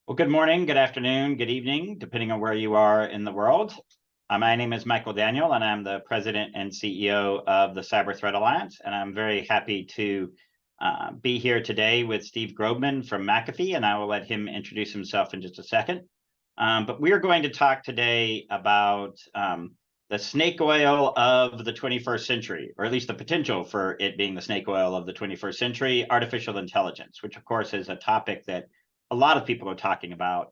Well, good morning, good afternoon, good evening, depending on where you are in the world. My name is Michael Daniel, and I'm the president and CEO of the Cyber Threat Alliance. And I'm very happy to be here today with Steve Grobman from McAfee, and I will let him introduce himself in just a second. But we are going to talk today about the snake oil of the 21st century, or at least the potential for it being the snake oil of the 21st century, artificial intelligence, which of course is a topic that a lot of people are talking about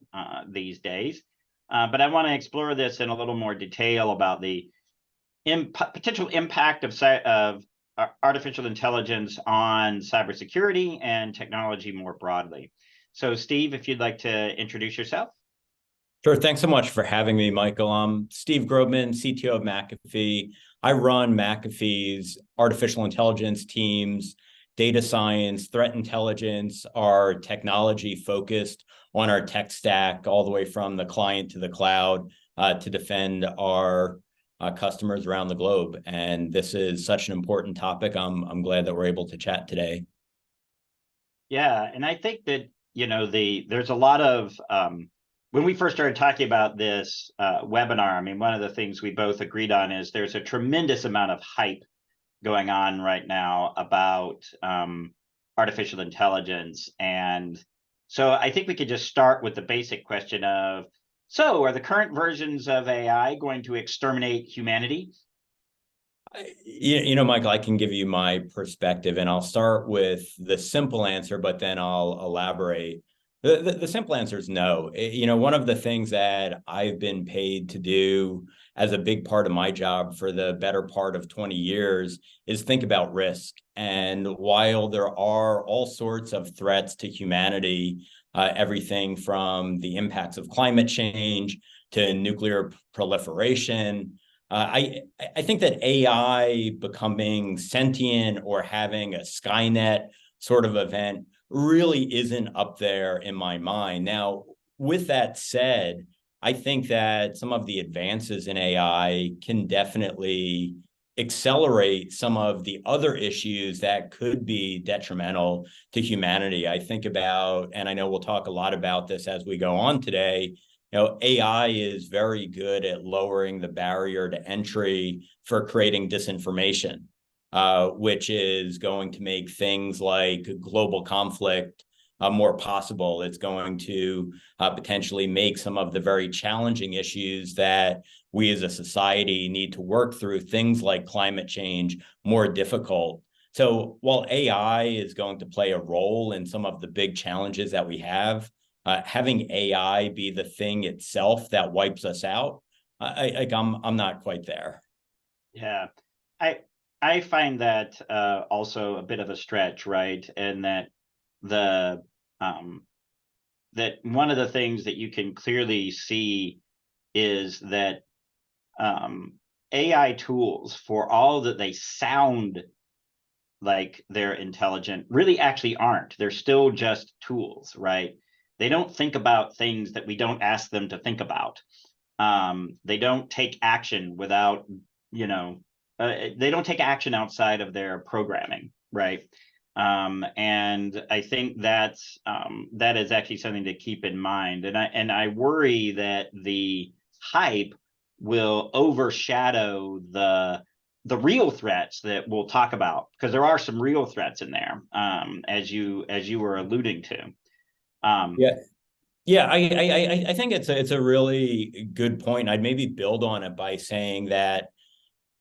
these days. But I want to explore this in a little more detail about the potential impact of artificial intelligence on cybersecurity and technology more broadly. So, Steve, if you'd like to introduce yourself. Sure. Thanks so much for having me, Michael. I'm Steve Grobman, CTO of McAfee. I run McAfee's artificial intelligence teams, data science, threat intelligence, our technology focused on our tech stack all the way from the client to the cloud to defend our customers around the globe. And this is such an important topic. I'm glad that we're able to chat today. Yeah, and I think that, there's a lot of, when we first started talking about this webinar, I mean, one of the things we both agreed on is there's a tremendous amount of hype going on right now about artificial intelligence. And so I think we could just start with the basic question of, so are the current versions of AI going to exterminate humanity? Michael, I can give you my perspective, and I'll start with the simple answer, but then I'll elaborate. The simple answer is no. One of the things that I've been paid to do as a big part of my job for the better part of 20 years is think about risk. And while there are all sorts of threats to humanity, everything from the impacts of climate change to nuclear proliferation, I think that AI becoming sentient or having a Skynet sort of event really isn't up there in my mind. Now, with that said, I think that some of the advances in AI can definitely accelerate some of the other issues that could be detrimental to humanity. I think about, and I know we'll talk a lot about this as we go on today, AI is very good at lowering the barrier to entry for creating disinformation, which is going to make things like global conflict more possible. It's going to potentially make some of the very challenging issues that we as a society need to work through, things like climate change, more difficult. So while AI is going to play a role in some of the big challenges that we have, having AI be the thing itself that wipes us out, I'm not quite there. Yeah, I find that also a bit of a stretch, right? And that that one of the things that you can clearly see is that AI tools, for all that they sound like they're intelligent, really actually aren't. They're still just tools, right? They don't think about things that we don't ask them to think about. They don't take action without, they don't take action outside of their programming, right? And I think that is actually something to keep in mind. And I worry that the hype will overshadow the real threats that we'll talk about, because there are some real threats in there, as you were alluding to. Yeah, I think it's a really good point. I'd maybe build on it by saying that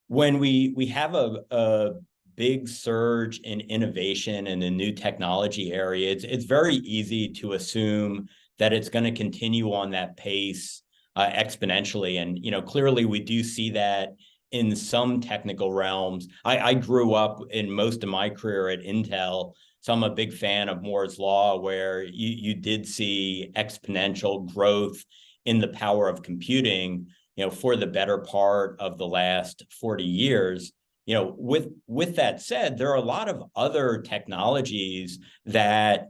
when we have a big surge in innovation in a new technology area, it's very easy to assume that it's going to continue on that pace exponentially. And clearly we do see that in some technical realms. I grew up in most of my career at Intel, so I'm a big fan of Moore's Law, where you did see exponential growth in the power of computing, for the better part of the last 40 years. With that said, there are a lot of other technologies that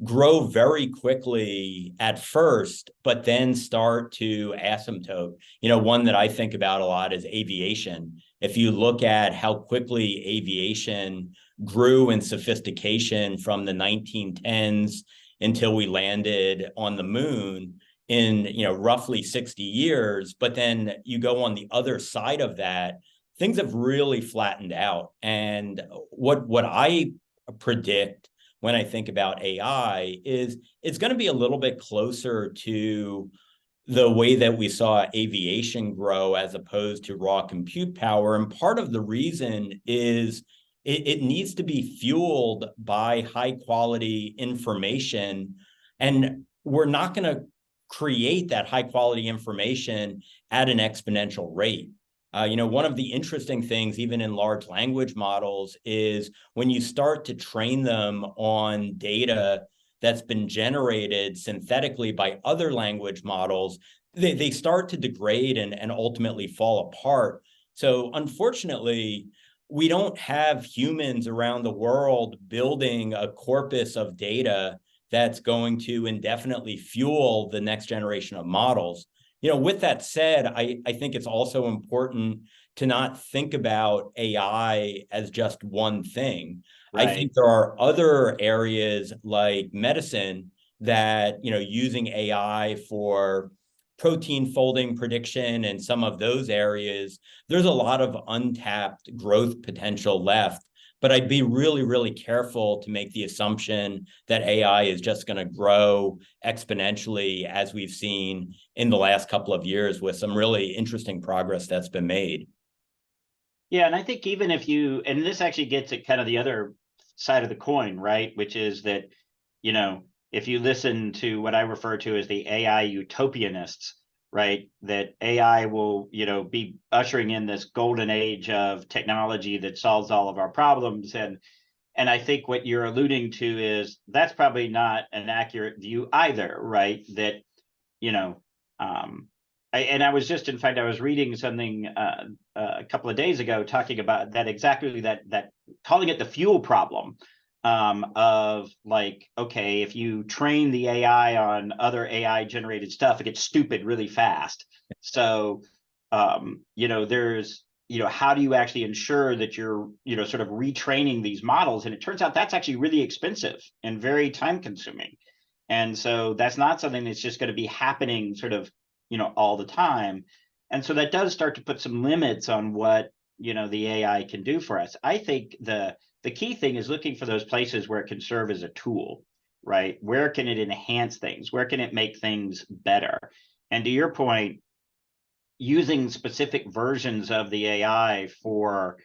grow very quickly at first, but then start to asymptote. One that I think about a lot is aviation. If you look at how quickly aviation grew in sophistication from the 1910s until we landed on the moon in, roughly 60 years. But then you go on the other side of that, things have really flattened out. And what I predict when I think about AI is it's going to be a little bit closer to the way that we saw aviation grow as opposed to raw compute power. And part of the reason is it needs to be fueled by high quality information. And we're not going to create that high quality information at an exponential rate. One of the interesting things, even in large language models, is when you start to train them on data that's been generated synthetically by other language models, they start to degrade and ultimately fall apart. So unfortunately, we don't have humans around the world building a corpus of data that's going to indefinitely fuel the next generation of models. With that said, I think it's also important to not think about AI as just one thing. Right. I think there are other areas like medicine that, using AI for protein folding prediction and some of those areas, there's a lot of untapped growth potential left. But I'd be really, really careful to make the assumption that AI is just going to grow exponentially, as we've seen in the last couple of years with some really interesting progress that's been made. Yeah, and I think even if and this actually gets at kind of the other side of the coin, right? Which is that, if you listen to what I refer to as the AI utopianists, right, that AI will, be ushering in this golden age of technology that solves all of our problems. And I think what you're alluding to is that's probably not an accurate view either, right? That, I was just, in fact, I was reading something a couple of days ago talking about that, exactly that calling it the fuel problem, of like, okay, if you train the AI on other AI generated stuff, it gets stupid really fast. So, there's, how do you actually ensure that you're, sort of retraining these models? And it turns out that's actually really expensive and very time consuming. And so that's not something that's just going to be happening sort of, all the time. And so that does start to put some limits on what, the AI can do for us. I think the key thing is looking for those places where it can serve as a tool, right? Where can it enhance things? Where can it make things better? And to your point, using specific versions of the AI for,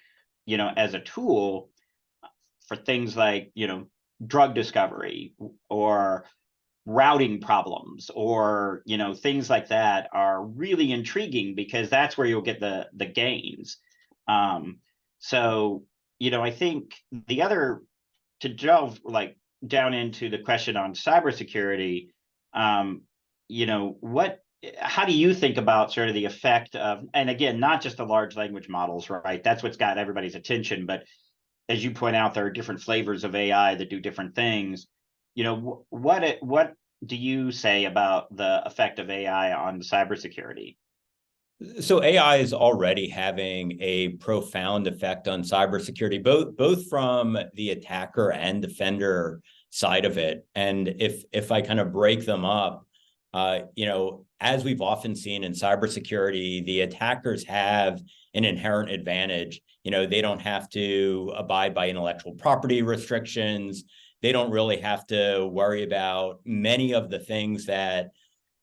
as a tool for things like, drug discovery or routing problems or, things like that are really intriguing, because that's where you'll get the gains. So, I think the other, to delve like down into the question on cybersecurity, how do you think about sort of the effect of, and again, not just the large language models, right? That's what's got everybody's attention. But as you point out, there are different flavors of AI that do different things. What do you say about the effect of AI on cybersecurity? So AI is already having a profound effect on cybersecurity, both from the attacker and defender side of it. And if I kind of break them up, as we've often seen in cybersecurity, the attackers have an inherent advantage. They don't have to abide by intellectual property restrictions. They don't really have to worry about many of the things that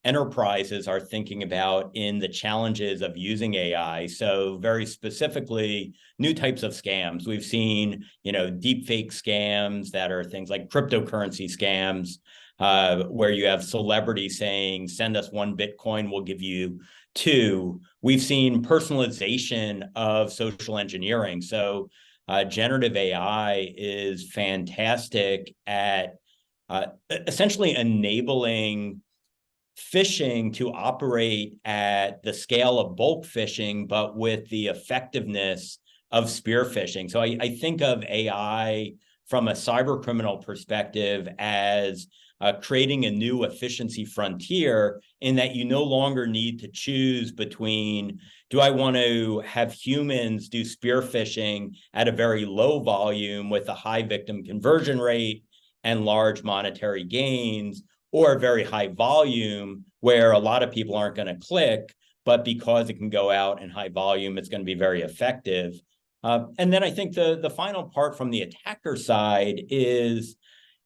enterprises are thinking about in the challenges of using AI. So very specifically, new types of scams. We've seen, deepfake scams that are things like cryptocurrency scams, where you have celebrities saying, send us 1 Bitcoin, we'll give you 2. We've seen personalization of social engineering. So generative AI is fantastic at essentially enabling phishing to operate at the scale of bulk phishing, but with the effectiveness of spear phishing. So I think of AI from a cyber criminal perspective as creating a new efficiency frontier, in that you no longer need to choose between, do I want to have humans do spear phishing at a very low volume with a high victim conversion rate and large monetary gains, or very high volume where a lot of people aren't going to click, but because it can go out in high volume, it's going to be very effective. And then I think the final part from the attacker side is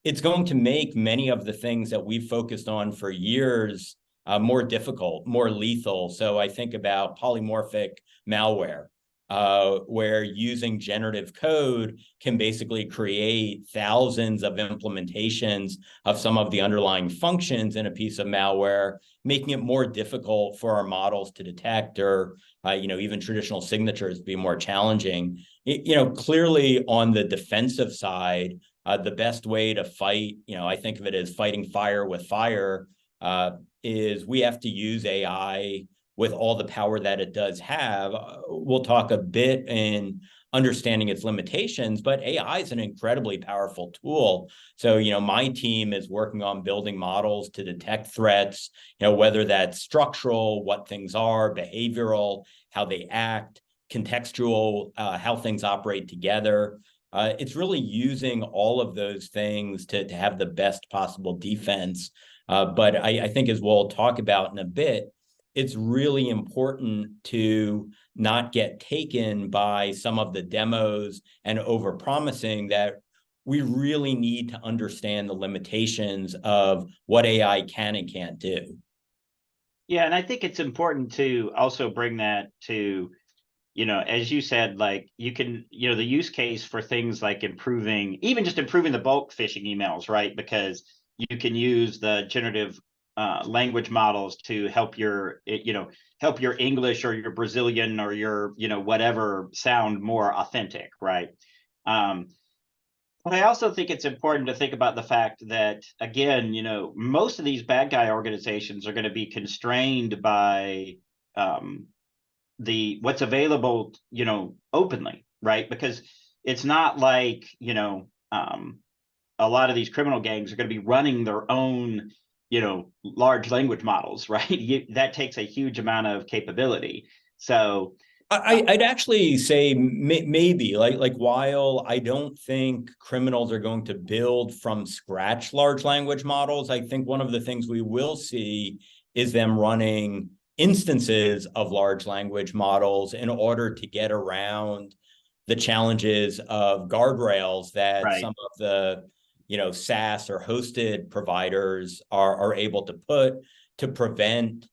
it's going to make many of the things that we've focused on for years more difficult, more lethal. So I think about polymorphic malware, where using generative code can basically create thousands of implementations of some of the underlying functions in a piece of malware, making it more difficult for our models to detect, or even traditional signatures be more challenging. Clearly on the defensive side, the best way to fight, I think of it as fighting fire with fire, is we have to use AI with all the power that it does have. We'll talk a bit in understanding its limitations, but AI is an incredibly powerful tool. So, my team is working on building models to detect threats, whether that's structural, what things are, behavioral, how they act, contextual, how things operate together. It's really using all of those things to have the best possible defense. But I think, as we'll talk about in a bit, it's really important to not get taken by some of the demos and overpromising, that we really need to understand the limitations of what AI can and can't do. Yeah, and I think it's important to also bring that to, as you said, like you can, the use case for things like improving the bulk phishing emails, right? Because you can use the generative language models to help your English or your Brazilian or your, whatever sound more authentic, right? But I also think it's important to think about the fact that, again, most of these bad guy organizations are going to be constrained by what's available, openly, right? Because it's not like, a lot of these criminal gangs are going to be running their own, large language models, right? That takes a huge amount of capability. So I'd actually say maybe like while I don't think criminals are going to build from scratch large language models, I think one of the things we will see is them running instances of large language models in order to get around the challenges of guardrails that right. some of the SaaS or hosted providers are able to put to prevent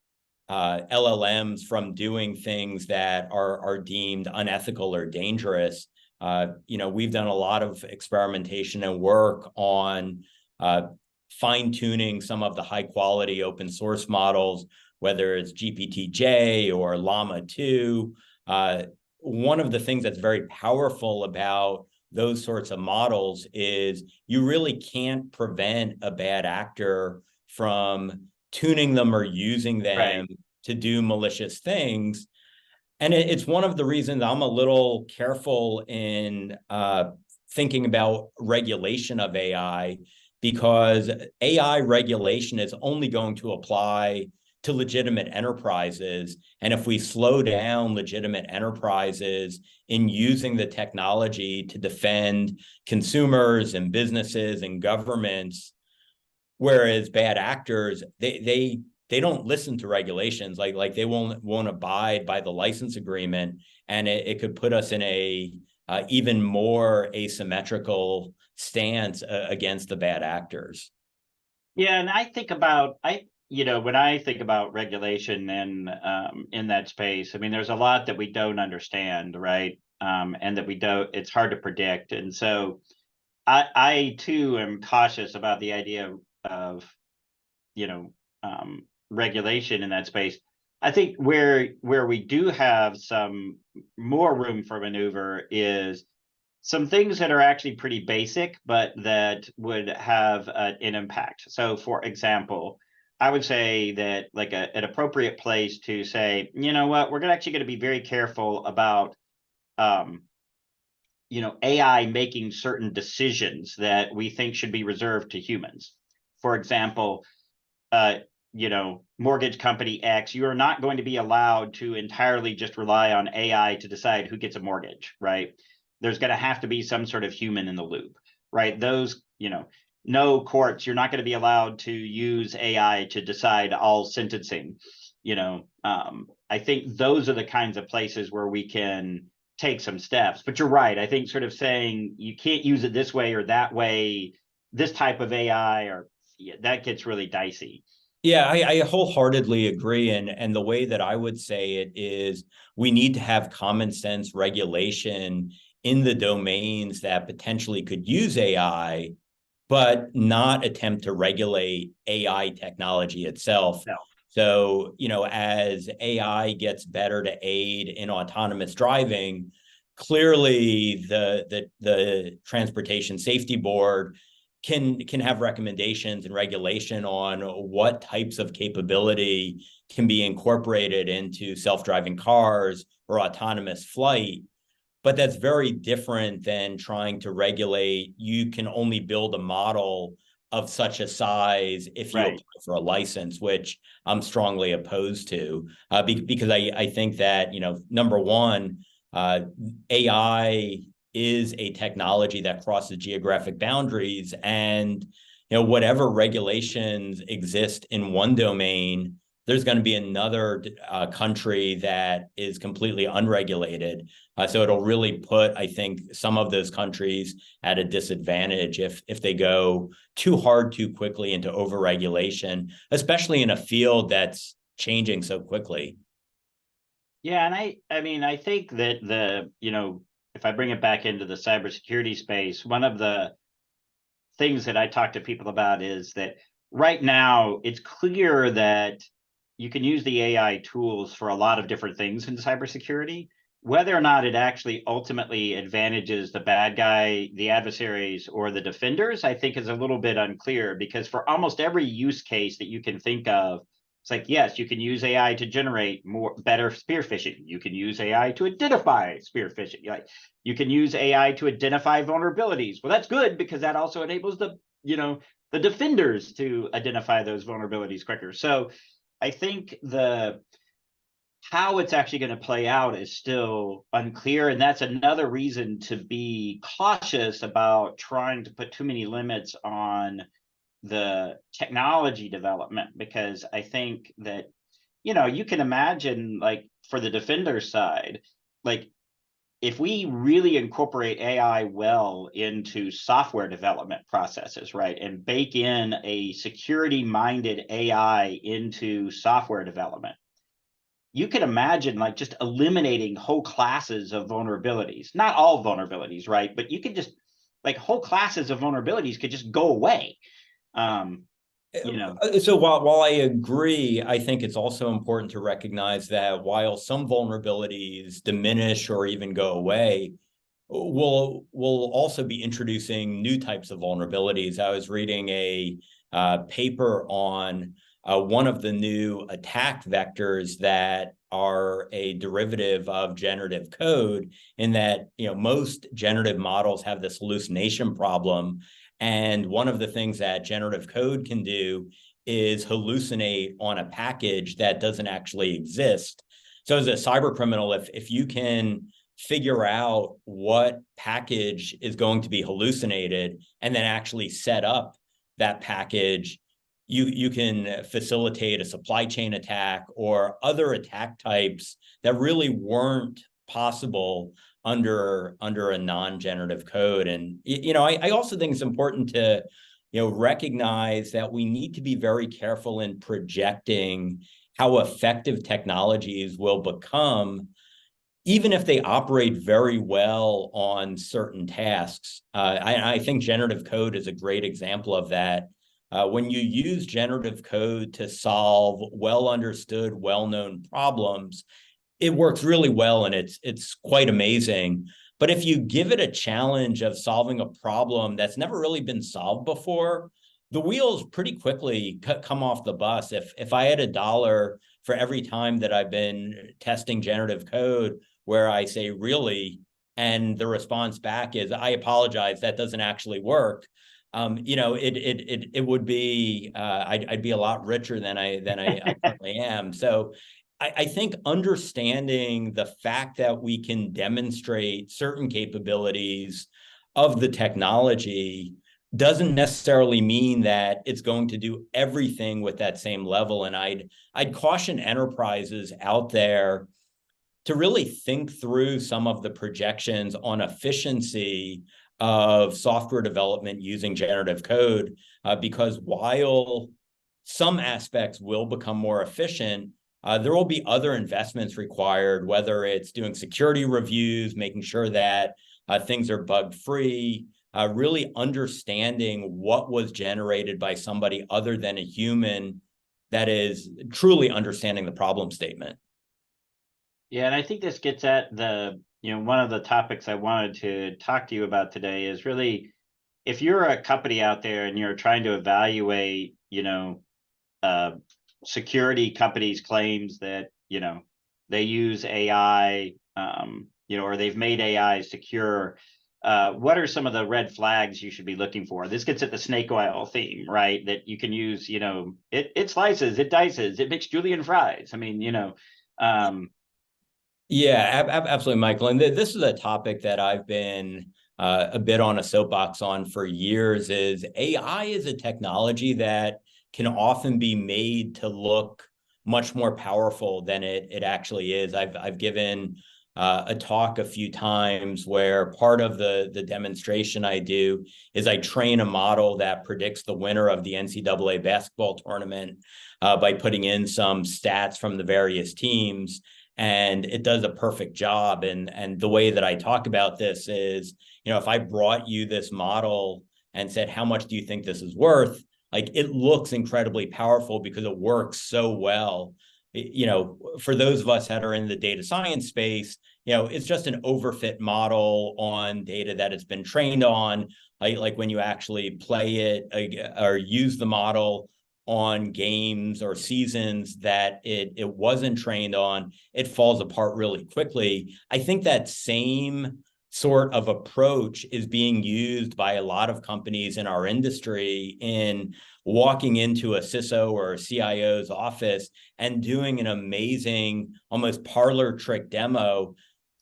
LLMs from doing things that are deemed unethical or dangerous. We've done a lot of experimentation and work on fine-tuning some of the high-quality open source models, whether it's GPT-J or Llama 2. One of the things that's very powerful about those sorts of models is you really can't prevent a bad actor from tuning them or using them to do malicious things. And it's one of the reasons I'm a little careful in thinking about regulation of AI, because AI regulation is only going to apply to legitimate enterprises. And if we slow down legitimate enterprises in using the technology to defend consumers and businesses and governments, whereas bad actors, they don't listen to regulations, like they won't abide by the license agreement, and it could put us in a even more asymmetrical stance against the bad actors. Yeah, and I think about when I think about regulation and in that space, I mean, there's a lot that we don't understand, right? And that it's hard to predict. And so I too am cautious about the idea of, regulation in that space. I think where we do have some more room for maneuver is some things that are actually pretty basic, but that would have an impact. So, for example, I would say that like an appropriate place to say, you know what, we're actually going to be very careful about, AI making certain decisions that we think should be reserved to humans. For example, mortgage company X, you are not going to be allowed to entirely just rely on AI to decide who gets a mortgage, right? There's going to have to be some sort of human in the loop, right? Those, no courts, you're not going to be allowed to use AI to decide all sentencing. I think those are the kinds of places where we can take some steps. But you're right. I think sort of saying you can't use it this way or that way, this type of AI, or that gets really dicey. Yeah, I wholeheartedly agree. And the way that I would say it is we need to have common sense regulation in the domains that potentially could use AI, but not attempt to regulate AI technology itself. No. So, as AI gets better to aid in autonomous driving, clearly the Transportation Safety Board can have recommendations and regulation on what types of capability can be incorporated into self-driving cars or autonomous flight. But that's very different than trying to regulate, you can only build a model of such a size if you apply for a license, which I'm strongly opposed to, because I think that, number one, AI is a technology that crosses geographic boundaries, and whatever regulations exist in one domain, there's going to be another country that is completely unregulated. So it'll really put, I think, some of those countries at a disadvantage if they go too hard too quickly into overregulation, especially in a field that's changing so quickly. Yeah, and I think that if I bring it back into the cybersecurity space, one of the things that I talk to people about is that right now it's clear that you can use the AI tools for a lot of different things in cybersecurity. Whether or not it actually ultimately advantages the bad guy, the adversaries, or the defenders, I think is a little bit unclear, because for almost every use case that you can think of, it's like, yes, you can use AI to generate better spear phishing. You can use AI to identify spear phishing. You can use AI to identify vulnerabilities. Well, that's good, because that also enables the defenders to identify those vulnerabilities quicker. So I think how it's actually going to play out is still unclear. And that's another reason to be cautious about trying to put too many limits on the technology development, because I think that, you can imagine, like, for the defender side, like, if we really incorporate AI well into software development processes, right, and bake in a security-minded AI into software development, you can imagine, like, just eliminating whole classes of vulnerabilities. Not all vulnerabilities, right? But you could just, like, whole classes of vulnerabilities could just go away. So while I agree, I think it's also important to recognize that while some vulnerabilities diminish or even go away, we'll also be introducing new types of vulnerabilities. I was reading a paper on one of the new attack vectors that are a derivative of generative code, in that most generative models have this hallucination problem. And one of the things that generative code can do is hallucinate on a package that doesn't actually exist. So as a cyber criminal, if you can figure out what package is going to be hallucinated and then actually set up that package, you can facilitate a supply chain attack or other attack types that really weren't possible under a non-generative code. And I also think it's important to recognize that we need to be very careful in projecting how effective technologies will become, even if they operate very well on certain tasks. I think generative code is a great example of that. When you use generative code to solve well-understood, well-known problems, it works really well, and it's quite amazing. But if you give it a challenge of solving a problem that's never really been solved before, the wheels pretty quickly come off the bus. If I had $1 for every time that I've been testing generative code where I say really, and the response back is, I apologize, that doesn't actually work, it would be I'd be a lot richer than I currently am. So I think understanding the fact that we can demonstrate certain capabilities of the technology doesn't necessarily mean that it's going to do everything with that same level. And I'd caution enterprises out there to really think through some of the projections on efficiency of software development using generative code, because while some aspects will become more efficient, there will be other investments required, whether it's doing security reviews, making sure that things are bug-free, really understanding what was generated by somebody other than a human, that is truly understanding the problem statement. Yeah, and I think this gets at one of the topics I wanted to talk to you about today is really, if you're a company out there and you're trying to evaluate, uh, security companies' claims that, they use AI, or they've made AI secure. What are some of the red flags you should be looking for? This gets at the snake oil theme, right? That you can use, it slices, it dices, it makes julienne fries. I mean, Yeah, absolutely, Michael. And this is a topic that I've been a bit on a soapbox on for years. Is AI is a technology that can often be made to look much more powerful than it actually is. I've given a talk a few times where part of the demonstration I do is I train a model that predicts the winner of the NCAA basketball tournament by putting in some stats from the various teams, and it does a perfect job. And the way that I talk about this is, if I brought you this model and said, how much do you think this is worth? Like, it looks incredibly powerful because it works so well. For those of us that are in the data science space, it's just an overfit model on data that it's been trained on. Like when you actually play it or use the model on games or seasons that it wasn't trained on, it falls apart really quickly. I think that same sort of approach is being used by a lot of companies in our industry in walking into a CISO or a CIO's office and doing an amazing, almost parlor trick demo.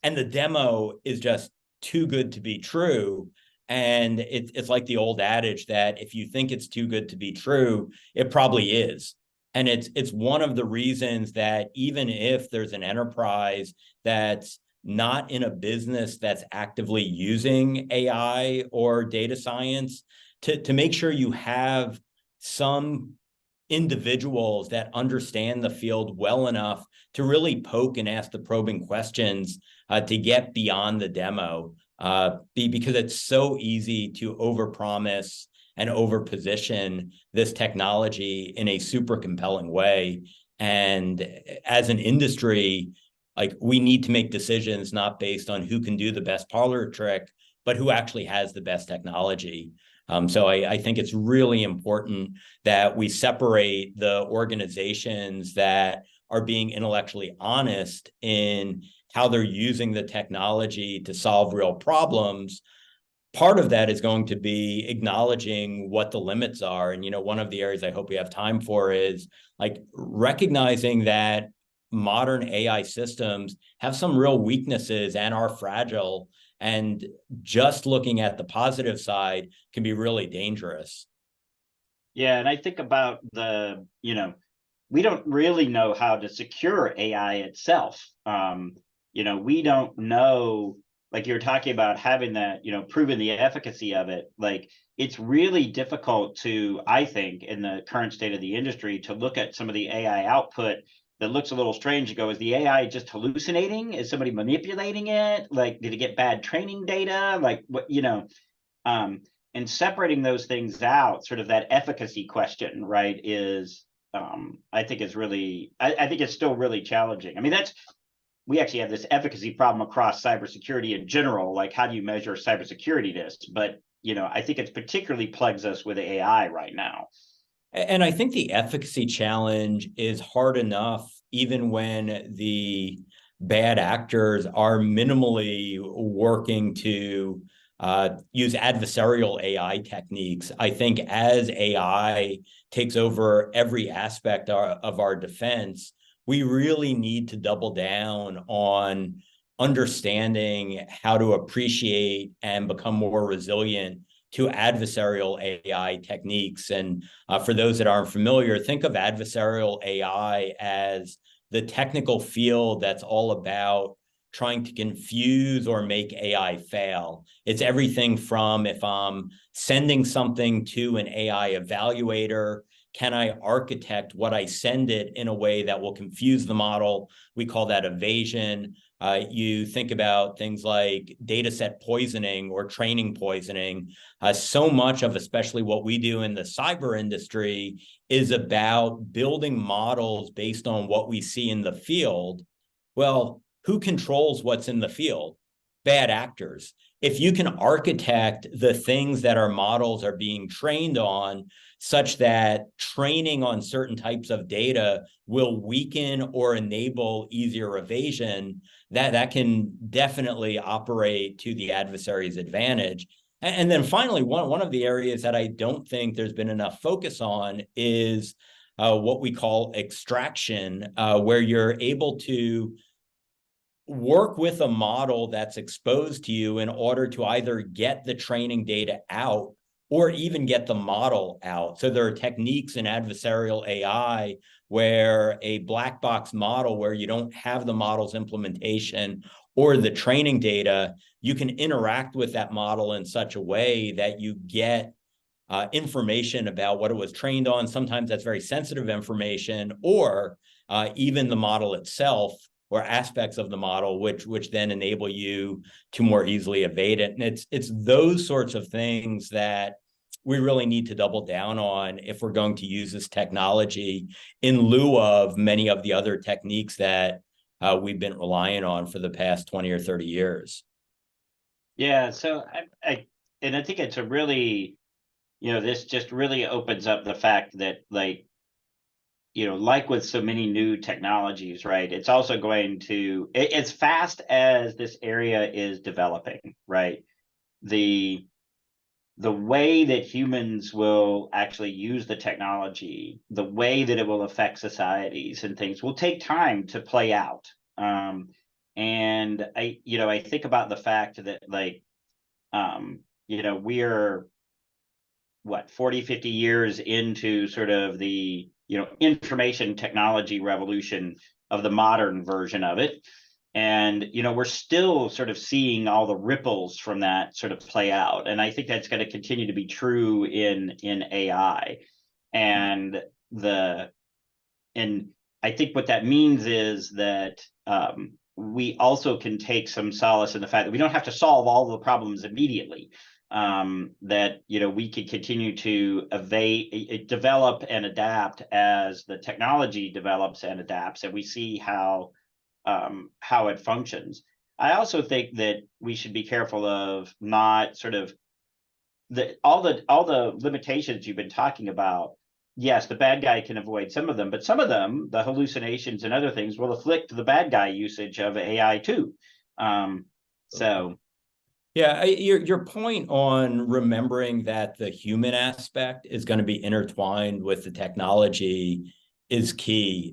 And the demo is just too good to be true. And it's like the old adage that if you think it's too good to be true, it probably is. And it's one of the reasons that even if there's an enterprise that's not in a business that's actively using AI or data science, to make sure you have some individuals that understand the field well enough to really poke and ask the probing questions to get beyond the demo, because it's so easy to overpromise and overposition this technology in a super compelling way. And as an industry, like, we need to make decisions not based on who can do the best parlor trick, but who actually has the best technology. So I think it's really important that we separate the organizations that are being intellectually honest in how they're using the technology to solve real problems. Part of that is going to be acknowledging what the limits are. And, one of the areas I hope we have time for is like recognizing that modern AI systems have some real weaknesses and are fragile. And just looking at the positive side can be really dangerous. Yeah, and I think about we don't really know how to secure AI itself. We don't know, like you're talking about having that, proving the efficacy of it. Like, it's really difficult to, I think, in the current state of the industry, to look at some of the AI output that looks a little strange and go, is the AI just hallucinating? Is somebody manipulating it? Like, did it get bad training data? Like, what, and separating those things out, sort of that efficacy question, right, is, I think is really, I think it's still really challenging. I mean, we actually have this efficacy problem across cybersecurity in general. Like, how do you measure cybersecurity-ness? But, I think it's particularly plagues us with AI right now. And I think the efficacy challenge is hard enough, even when the bad actors are minimally working to use adversarial AI techniques. I think as AI takes over every aspect of our defense, we really need to double down on understanding how to appreciate and become more resilient to adversarial AI techniques. And for those that aren't familiar, think of adversarial AI as the technical field that's all about trying to confuse or make AI fail. It's everything from, if I'm sending something to an AI evaluator, can I architect what I send it in a way that will confuse the model? We call that evasion. You think about things like data set poisoning or training poisoning. So much of, especially what we do in the cyber industry, is about building models based on what we see in the field. Well, who controls what's in the field? Bad actors. If you can architect the things that our models are being trained on such that training on certain types of data will weaken or enable easier evasion, that can definitely operate to the adversary's advantage. And then finally, one of the areas that I don't think there's been enough focus on is what we call extraction, where you're able to work with a model that's exposed to you in order to either get the training data out or even get the model out. So there are techniques in adversarial AI where a black box model, where you don't have the model's implementation or the training data, you can interact with that model in such a way that you get information about what it was trained on. Sometimes that's very sensitive information, or even the model itself, or aspects of the model, which then enable you to more easily evade it. And it's those sorts of things that we really need to double down on if we're going to use this technology in lieu of many of the other techniques that we've been relying on for the past 20 or 30 years. Yeah, so I think it's a really, this just really opens up the fact that, like with so many new technologies, right? It's also going to, as fast as this area is developing, right? The way that humans will actually use the technology, the way that it will affect societies and things, will take time to play out. And I think about the fact that, we're 40, 50 years into sort of the information technology revolution of the modern version of it. And, we're still sort of seeing all the ripples from that sort of play out. And I think that's going to continue to be true in AI. And I think what that means is that we also can take some solace in the fact that we don't have to solve all the problems immediately. That we could continue to develop and adapt as the technology develops and adapts, and we see how it functions. I also think that we should be careful of not sort of all the limitations you've been talking about. Yes, the bad guy can avoid some of them, but some of them, the hallucinations and other things, will afflict the bad guy usage of AI too. Yeah, your point on remembering that the human aspect is going to be intertwined with the technology is key.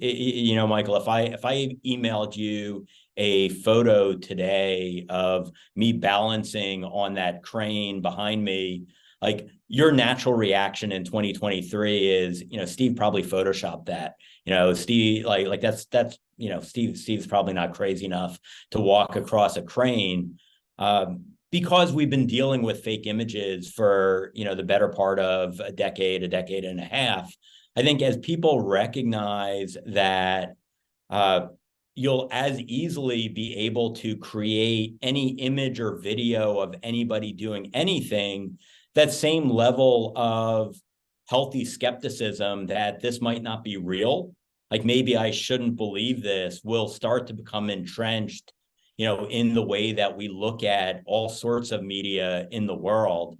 Michael, if I emailed you a photo today of me balancing on that crane behind me, like, your natural reaction in 2023 is, Steve probably photoshopped that. Steve, like that's Steve's probably not crazy enough to walk across a crane. Because we've been dealing with fake images for, the better part of a decade and a half, I think as people recognize that you'll as easily be able to create any image or video of anybody doing anything, that same level of healthy skepticism that this might not be real, like maybe I shouldn't believe this, will start to become entrenched in the way that we look at all sorts of media in the world.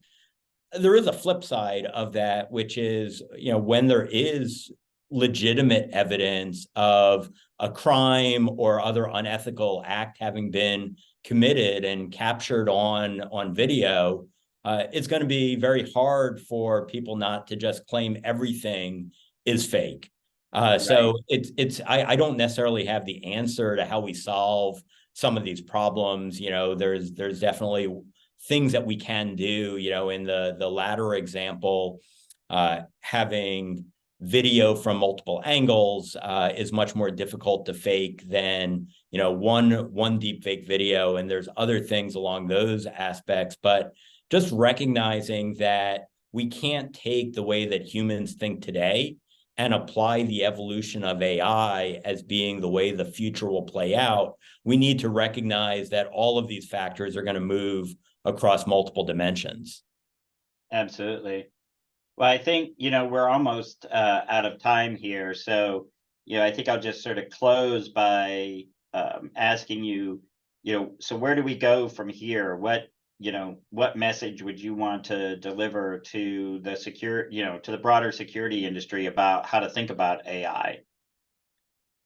There is a flip side of that, which is, when there is legitimate evidence of a crime or other unethical act having been committed and captured on video, it's going to be very hard for people not to just claim everything is fake. So I don't necessarily have the answer to how we solve some of these problems. There's definitely things that we can do. In the latter example, having video from multiple angles is much more difficult to fake than one deep fake video, and there's other things along those aspects. But just recognizing that we can't take the way that humans think today and apply the evolution of AI as being the way the future will play out. We need to recognize that all of these factors are going to move across multiple dimensions. Absolutely. Well, I think, we're almost out of time here. So, I think I'll just sort of close by asking you, so where do we go from here? What message would you want to deliver to the to the broader security industry about how to think about AI?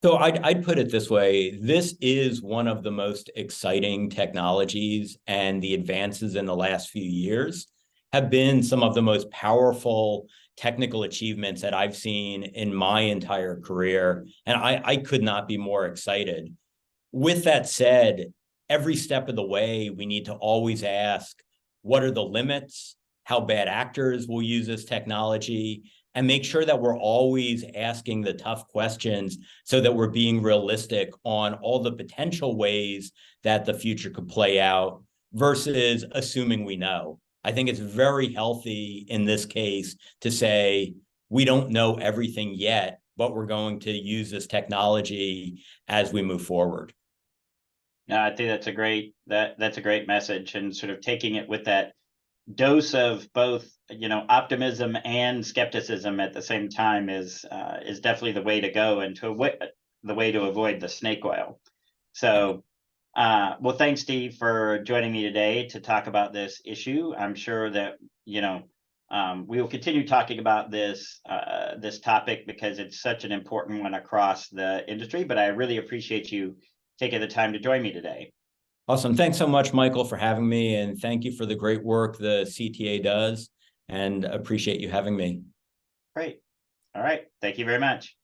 So I'd put it this way. This is one of the most exciting technologies, and the advances in the last few years have been some of the most powerful technical achievements that I've seen in my entire career. And I could not be more excited. With that said, every step of the way, we need to always ask, what are the limits? How bad actors will use this technology? And make sure that we're always asking the tough questions so that we're being realistic on all the potential ways that the future could play out versus assuming we know. I think it's very healthy in this case to say, we don't know everything yet, but we're going to use this technology as we move forward. No, I think that's a great message, and sort of taking it with that dose of both, optimism and skepticism at the same time is definitely the way to go, and the way to avoid the snake oil. So, well, thanks, Steve, for joining me today to talk about this issue. I'm sure that we will continue talking about this topic because it's such an important one across the industry. But I really appreciate you taking the time to join me today. Awesome. Thanks so much, Michael, for having me. And thank you for the great work the CTA does, and appreciate you having me. Great. All right. Thank you very much.